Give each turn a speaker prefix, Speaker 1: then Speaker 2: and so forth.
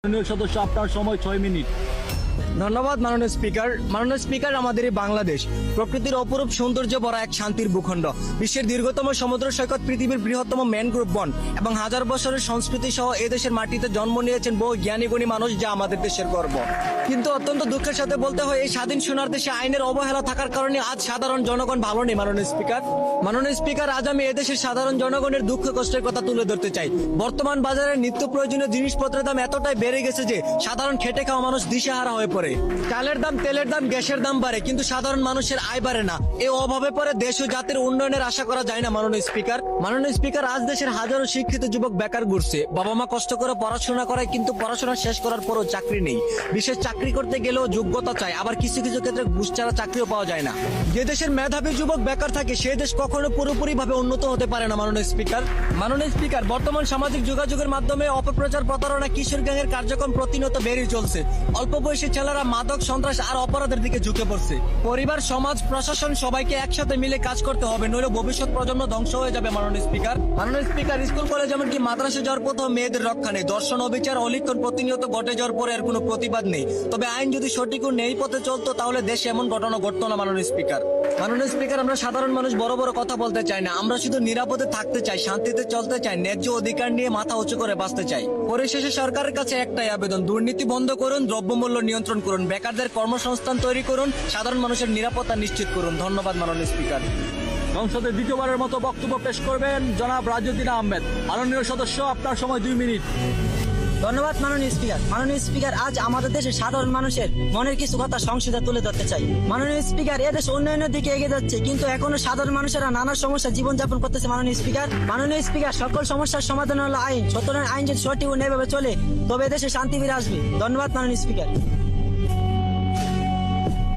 Speaker 1: মাননীয় সদস্য, আপনার সময় 6 মিনিট।
Speaker 2: ধন্যবাদ মাননীয় স্পিকার। মাননীয় স্পিকার, আমাদের এই বাংলাদেশ প্রকৃতির অপরূপ সৌন্দর্য ভরা এক শান্তির ভূখণ্ড। বিশ্বের দীর্ঘতম সমুদ্র সৈকত, পৃথিবীর বৃহত্তম ম্যানগ্রোভ বন এবং হাজার বছরের সংস্কৃতি সহ এই দেশের মাটিতে জন্ম নিয়েছেন বহু জ্ঞানী গুণী মানুষ, যা আমাদের দেশের গর্ব। কিন্তু অত্যন্ত দুঃখের সাথে বলতে হয়, এই স্বাধীন সোনার দেশে আইনের অবহেলা থাকার কারণে আজ সাধারণ জনগণ ভালো নেই। মাননীয় স্পিকার, আজ আমি এদেশের সাধারণ জনগণের দুঃখ কষ্টের কথা তুলে ধরতে চাই। বর্তমান বাজারে নিত্য প্রয়োজনীয় জিনিসপত্রের দাম এতটাই বেড়ে গেছে যে সাধারণ খেটে খাওয়া মানুষ দিশেহারা হয়ে পড়ে। চালের দাম, তেলের দাম, গ্যাসের দাম বাড়ে, কিন্তু সাধারণ মানুষের আয় বাড়ে না। এই অভাবে পরে দেশ ও জাতির উন্নয়নের আশা করা যায় না। মাননীয় স্পিকার, আজ দেশের হাজারো শিক্ষিত যুবক বেকার ঘুরছে। বাবা মা কষ্ট করে পড়াশোনা করায়, কিন্তু পড়াশোনা শেষ করার পরও চাকরি নেই। বিশেষ চাকরি করতে গেলেও যোগ্যতা চাই, আবার কিছু কিছু ক্ষেত্রে ঘুষ ছাড়া চাকরিও পাওয়া যায় না। যে দেশের মেধাবী যুবক বেকার থাকে, সেই দেশ কখনো পুরোপুরি ভাবে উন্নত হতে পারে না। মাননীয় স্পিকার, বর্তমান সামাজিক যোগাযোগের মাধ্যমে অপপ্রচার, প্রতারণা, কিশোর গ্যাংয়ের কার্যক্রম প্রতিনিয়ত বেড়ে চলছে। অল্প বয়সী ছেলেরা মাদক, সন্ত্রাস আর অপরাধের দিকে ঝুঁকে পড়ছে। পরিবার, সমাজ, প্রশাসন সবাইকে একসাথে মিলে কাজ করতে হবে, নইলে ভবিষ্যৎ প্রজন্ম ধ্বংস হয়ে যাবে। মাননীয় স্পিকার, স্কুল কলেজ এমনকি মাদ্রাসা যাওয়ার পথেও মেয়েদের রক্ষা নেই। দর্শন, অবিচার, অলিক্ষণ প্রতিনিয়ত ঘটে যাওয়ার পরে এর কোনো প্রতিবাদ নেই। তবে আইন যদি সঠিক ও ন্যায় পথে চলতো, তাহলে দেশে এমন ঘটনা ঘটতো না। মাননীয় স্পিকার, আমরা সাধারণ মানুষ বড় বড় কথা বলতে চাই না। আমরা শুধু নিরাপদে থাকতে চাই, শান্তিতে চলতে চাই, ন্যায্য অধিকার নিয়ে মাথা উঁচু করে বাঁচতে চাই। পরিশেষে সরকারের কাছে একটাই আবেদন: দুর্নীতি বন্ধ করুন, দ্রব্যমূল্য নিয়ন্ত্রণ করুন, বেকারদের কর্মসংস্থান তৈরি করুন, সাধারণ মানুষের নিরাপত্তা নিশ্চিত করুন। ধন্যবাদ মাননীয় স্পিকার।
Speaker 1: সংসদে দ্বিতীয়বারের মতো বক্তব্য পেশ করবেন জনাব রাজউদ্দিন আহমেদ। মাননীয় সদস্য, আপনার সময় 2 মিনিট।
Speaker 3: ধন্যবাদ মাননীয় স্পিকার, আজ আমাদের দেশের সাধারণ মানুষের মনের কিছু কথা সংসদে তুলে ধরতে চাই। মাননীয় স্পিকার, এদেশ উন্নয়নের দিকে এগিয়ে যাচ্ছে, কিন্তু এখনো সাধারণ মানুষেরা নানা সমস্যা জীবনযাপন করতেছে। মাননীয় স্পিকার, সকল সমস্যার সমাধান হলো আইন। সুতরাং আইন যদি সঠিক ও ন্যায়ভাবে চলে, তবে দেশে শান্তি ফিরে আসবে। ধন্যবাদ মাননীয় স্পিকার।